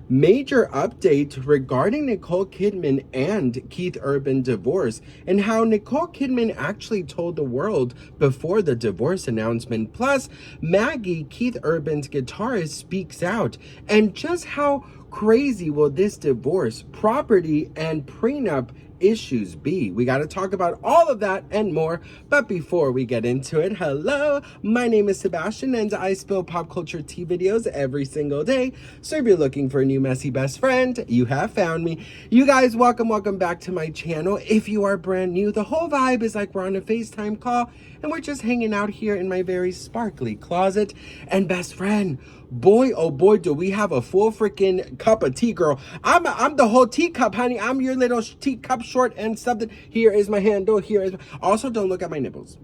major update regarding Nicole Kidman and Keith Urban divorce, and how Nicole Kidman actually told the world before the divorce announcement. Plus, Maggie, Keith Urban's guitarist, speaks out, and just how crazy will this divorce, property, and prenup issues be? We got to talk about all of that and more. But before we get into it, hello, my name is Sebastian and I spill pop culture tea videos every single day. So if you're looking for a new messy best friend, you have found me. You guys, welcome back to my channel. If you are brand new, the whole vibe is like we're on a FaceTime call and we're just hanging out here in my very sparkly closet. And best friend, boy, oh boy, do we have a full freaking cup of tea, girl. I'm the whole teacup, honey. I'm your little teacup short and something. Here is my handle. Here is also, don't look at my nipples.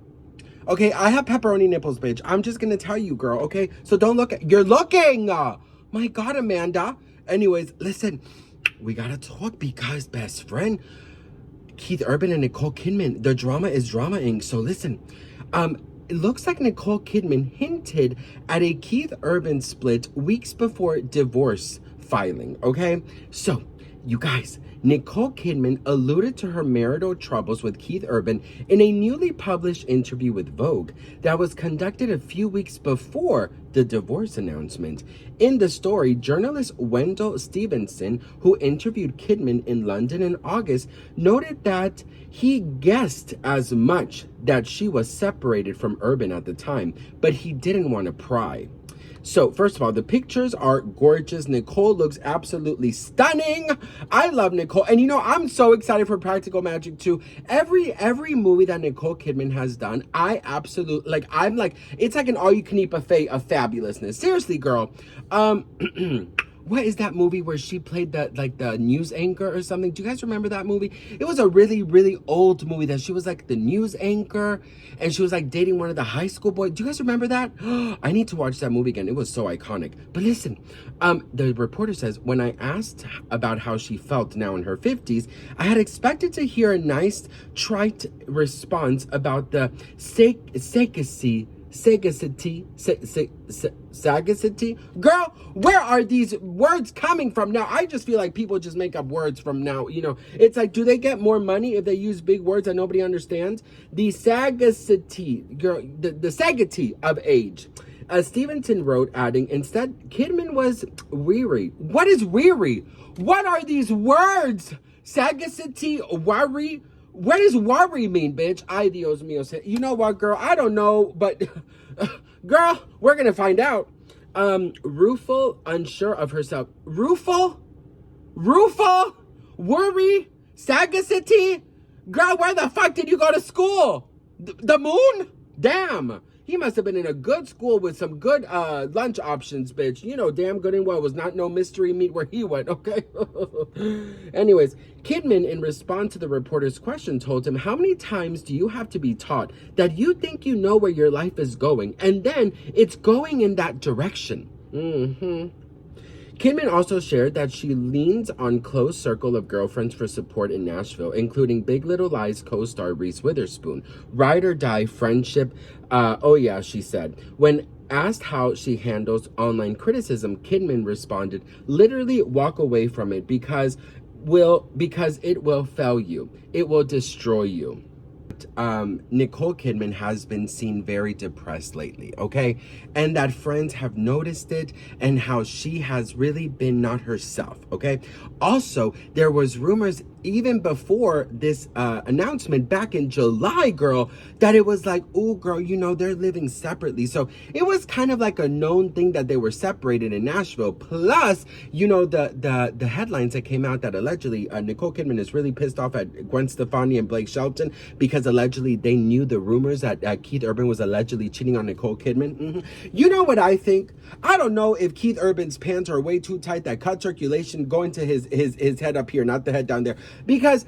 Okay, I have pepperoni nipples, bitch. I'm just gonna tell you, girl, okay? So don't look at, you're looking. My God, Amanda. Anyways, listen, we gotta talk because best friend, Keith Urban and Nicole Kidman, the drama is drama-ing. So listen, it looks like Nicole Kidman hinted at a Keith Urban split weeks before divorce filing, okay? So, you guys, Nicole Kidman alluded to her marital troubles with Keith Urban in a newly published interview with Vogue that was conducted a few weeks before the divorce announcement. In the story, journalist Wendell Stevenson, who interviewed Kidman in London in August, noted that he guessed as much that she was separated from Urban at the time, but he didn't want to pry. So, first of all, the pictures are gorgeous. Nicole looks absolutely stunning. I love Nicole. And you know, I'm so excited for Practical Magic 2. Every movie that Nicole Kidman has done, I absolutely, like, I'm like, it's like an all-you-can-eat buffet of fabulousness. Seriously, girl. What is that movie where she played the news anchor or something? Do you guys remember that movie? It was a really old movie that she was like the news anchor and she was like dating one of the high school boys. Do you guys remember that? I need to watch that movie again. It was so iconic. But listen, the reporter says, when I asked about how she felt now in her 50s, I had expected to hear a nice trite response about the sagacity. Girl, where are these words coming from now? I just feel like people just make up words from now. You know, it's like, do they get more money if they use big words that nobody understands? The sagacity, girl, the sagacity of age. Stevenson wrote, adding, instead, Kidman was weary. What is weary? What are these words? Sagacity, worry? What does worry mean, bitch? Ay, Dios mío. You know what, girl? I don't know, but girl, we're gonna find out. Rueful, unsure of herself. Rueful? Worry? Sagacity? Girl, where the fuck did you go to school? The moon? Damn. He must have been in a good school with some good lunch options, bitch. You know, damn good and well was not no mystery meat where he went, okay? Anyways, Kidman, in response to the reporter's question, told him, how many times do you have to be taught that you think you know where your life is going, and then it's going in that direction? Kidman also shared that she leans on close circle of girlfriends for support in Nashville, including Big Little Lies co-star Reese Witherspoon. Ride or die friendship. Oh yeah, she said. When asked how she handles online criticism, Kidman responded, literally walk away from it because it will fail you. It will destroy you. Nicole Kidman has been seen very depressed lately, okay? And that friends have noticed it and how she has really been not herself, okay? Also, there was rumors even before this announcement back in July, girl, that it was like, oh, girl, you know, they're living separately. So it was kind of like a known thing that they were separated in Nashville. Plus, you know, the headlines that came out that allegedly Nicole Kidman is really pissed off at Gwen Stefani and Blake Shelton because allegedly they knew the rumors that Keith Urban was allegedly cheating on Nicole Kidman. You know what I think? I don't know if Keith Urban's pants are way too tight that cut circulation going to his head up here, not the head down there. Because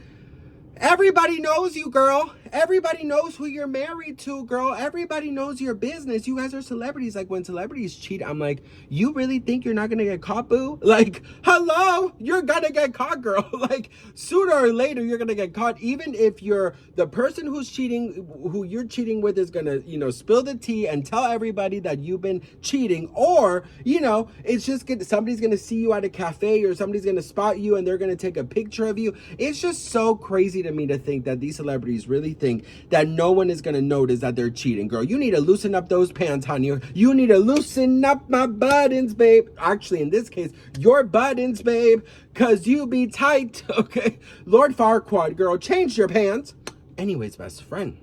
everybody knows you, girl. Everybody knows who you're married to, girl. Everybody knows your business. You guys are celebrities. Like, when celebrities cheat, I'm like, you really think you're not gonna get caught, boo? Like, hello, you're gonna get caught, girl. Like, sooner or later, you're gonna get caught. Even if you're the person who's cheating, who you're cheating with, is gonna, spill the tea and tell everybody that you've been cheating, or, it's just somebody's gonna see you at a cafe, or somebody's gonna spot you and they're gonna take a picture of you. It's just so crazy to me to think that these celebrities really think that no one is gonna notice that they're cheating. Girl, you need to loosen up those pants, honey. You need to loosen up my buttons, babe. Actually, in this case, your buttons, babe, cause you be tight, okay? Lord Farquaad, girl, change your pants. Anyways, best friend.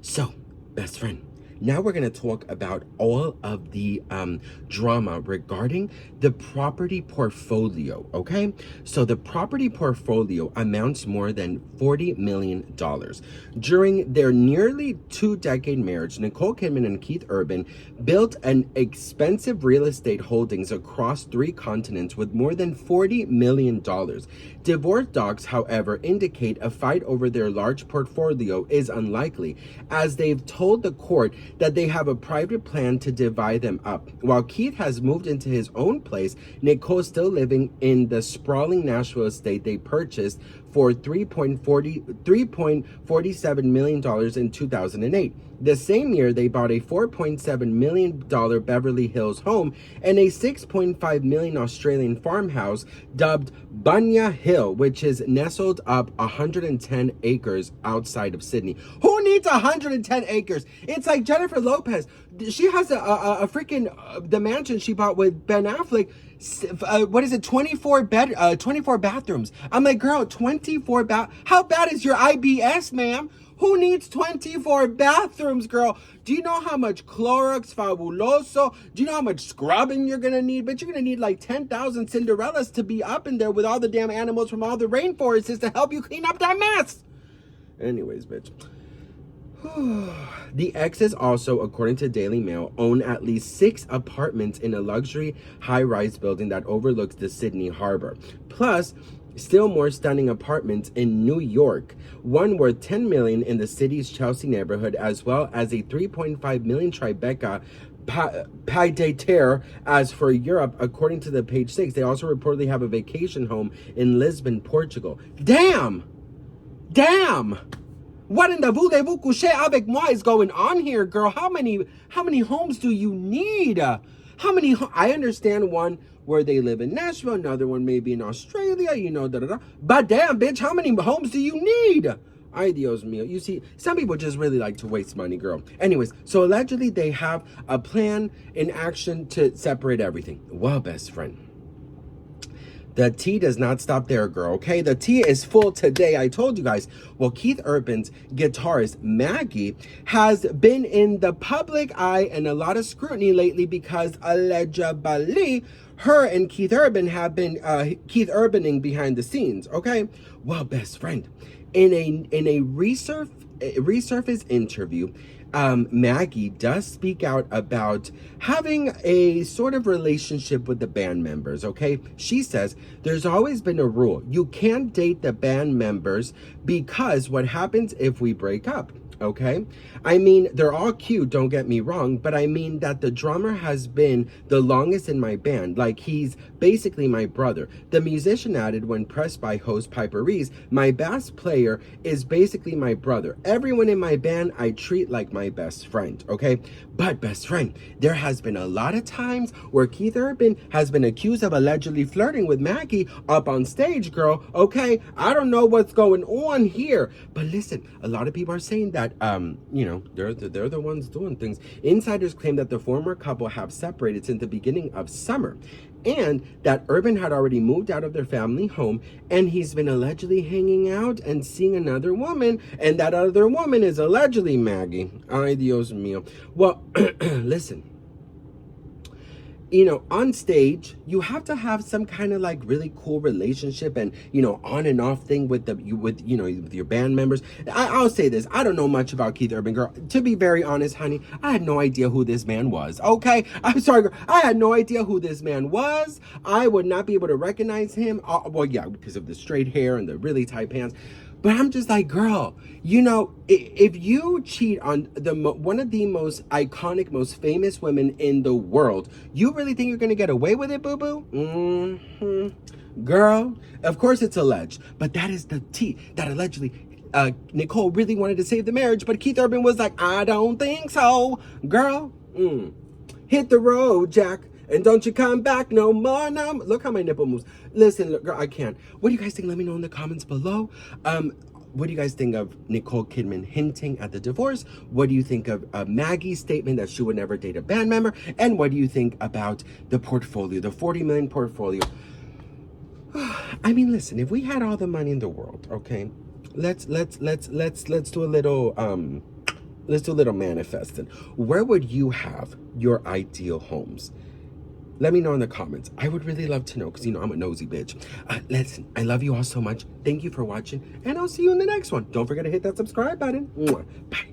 So, best friend, now we're going to talk about all of the drama regarding the property portfolio, okay? So the property portfolio amounts more than $40 million. During their nearly 2-decade marriage, Nicole Kidman and Keith Urban built an expensive real estate holdings across 3 continents with more than $40 million. Divorce docs, however, indicate a fight over their large portfolio is unlikely, as they've told the court that they have a private plan to divide them up. While Keith has moved into his own place, Nicole's still living in the sprawling Nashville estate they purchased for $3.47 million in 2008. The same year, they bought a $4.7 million Beverly Hills home and a $6.5 million Australian farmhouse dubbed Bunya Hill, which is nestled up 110 acres outside of Sydney. Who needs 110 acres? It's like Jennifer Lopez. She has a freaking, the mansion she bought with Ben Affleck. 24 bathrooms. I'm like, girl, 24 how bad is your IBS, ma'am? Who needs 24 bathrooms, girl? Do you know how much Clorox Fabuloso? Do you know how much scrubbing you're gonna need? But you're gonna need like 10,000 Cinderellas to be up in there with all the damn animals from all the rainforests to help you clean up that mess. Anyways, bitch. The exes also, according to Daily Mail, own at least 6 apartments in a luxury high-rise building that overlooks the Sydney Harbor. Plus, still more stunning apartments in New York, one worth $10 million in the city's Chelsea neighborhood, as well as a $3.5 million Tribeca Pied de Terre. As for Europe, according to the Page 6, they also reportedly have a vacation home in Lisbon, Portugal. Damn! What in the voulez-vous coucher avec moi is going on here, girl? How many homes do you need? I understand one where they live in Nashville, another one maybe in Australia, But damn, bitch, how many homes do you need? Ay, Dios mío. You see, some people just really like to waste money, girl. Anyways, so allegedly they have a plan in action to separate everything. Well, best friend, the tea does not stop there, girl, okay? The tea is full today. I told you guys. Well, Keith Urban's guitarist, Maggie, has been in the public eye and a lot of scrutiny lately because allegedly her and Keith Urban have been Keith Urbaning behind the scenes, okay? Well, best friend, in a resurface interview, Maggie does speak out about having a sort of relationship with the band members, okay? She says, there's always been a rule. You can't date the band members because what happens if we break up? Okay, I mean, they're all cute, don't get me wrong, but I mean that the drummer has been the longest in my band. Like, he's basically my brother. The musician added when pressed by host Piper Reese, my bass player is basically my brother. Everyone in my band I treat like my best friend, okay? But best friend, there has been a lot of times where Keith Urban has been accused of allegedly flirting with Maggie up on stage, girl, okay? I don't know what's going on here, but listen, a lot of people are saying that they're the ones doing things. Insiders claim that the former couple have separated since the beginning of summer, and that Urban had already moved out of their family home, and he's been allegedly hanging out and seeing another woman, and that other woman is allegedly Maggie. Ay, Dios mío. Well, listen. On stage, you have to have some kind of like really cool relationship and, on and off thing with your band members. I'll say this. I don't know much about Keith Urban, girl. To be very honest, honey, I had no idea who this man was. Okay. I'm sorry, girl. I had no idea who this man was. I would not be able to recognize him. Well, yeah, because of the straight hair and the really tight pants. But I'm just like, girl, you know, if you cheat on one of the most iconic, most famous women in the world, you really think you're gonna get away with it, boo-boo? Girl, of course it's alleged, but that is the tea that allegedly Nicole really wanted to save the marriage, but Keith Urban was like, I don't think so. Girl, hit the road, Jack. And don't you come back no more. No. Look how my nipple moves. Listen, look, girl, I can't. What do you guys think? Let me know in the comments below. What do you guys think of Nicole Kidman hinting at the divorce? What do you think of Maggie's statement that she would never date a band member? And what do you think about the portfolio, the 40 million portfolio? I mean, listen, if we had all the money in the world, okay, let's do a little let's do a little manifesting. Where would you have your ideal homes? Let me know in the comments. I would really love to know because, you know, I'm a nosy bitch. Listen, I love you all so much. Thank you for watching, and I'll see you in the next one. Don't forget to hit that subscribe button. Bye.